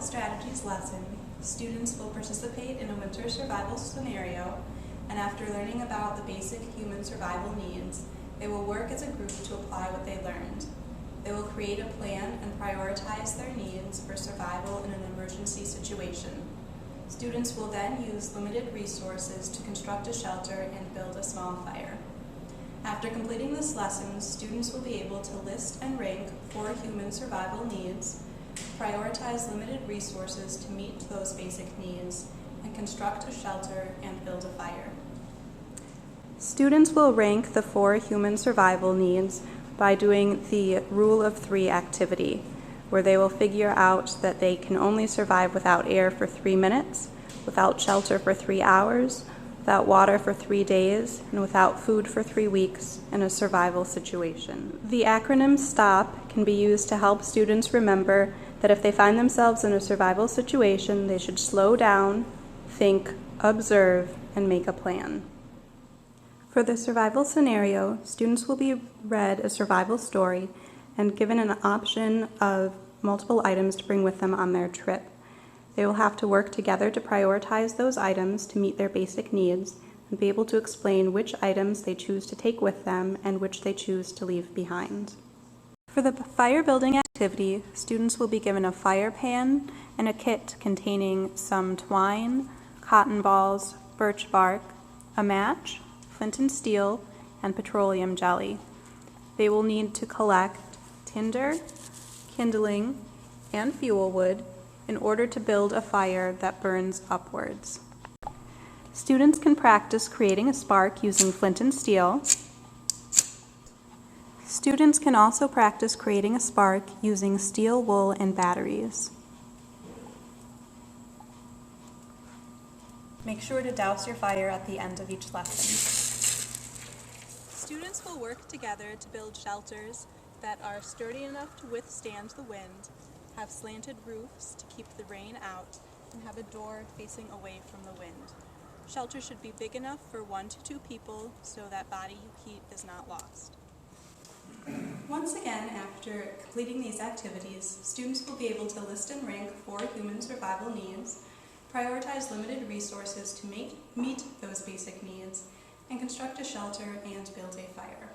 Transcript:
strategies lesson, students will participate in a winter survival scenario, and after learning about the basic human survival needs, they will work as a group to apply what they learned. They will create a plan and prioritize their needs for survival in an emergency situation. Students will then use limited resources to construct a shelter and build a small fire. After completing this lesson, students will be able to list and rank 4 human survival needs, prioritize limited resources to meet those basic needs, and construct a shelter and build a fire. Students will rank the 4 human survival needs by doing the Rule of 3 activity, where they will figure out that they can only survive without air for 3 minutes, without shelter for 3 hours, without water for 3 days, and without food for 3 weeks in a survival situation. The acronym STOP can be used to help students remember that if they find themselves in a survival situation, they should slow down, think, observe, and make a plan. For the survival scenario, students will be read a survival story and given an option of multiple items to bring with them on their trip. They will have to work together to prioritize those items to meet their basic needs and be able to explain which items they choose to take with them and which they choose to leave behind. For the fire building activity, students will be given a fire pan and a kit containing some twine, cotton balls, birch bark, a match, flint and steel, and petroleum jelly. They will need to collect tinder, kindling, and fuel wood in order to build a fire that burns upwards. Students can practice creating a spark using flint and steel. Students can also practice creating a spark using steel wool and batteries. Make sure to douse your fire at the end of each lesson. Students will work together to build shelters that are sturdy enough to withstand the wind, have slanted roofs to keep the rain out, and have a door facing away from the wind. Shelters should be big enough for 1 to 2 people so that body heat is not lost. Once again, after completing these activities, students will be able to list and rank 4 human survival needs, prioritize limited resources to meet those basic needs, and construct a shelter and build a fire.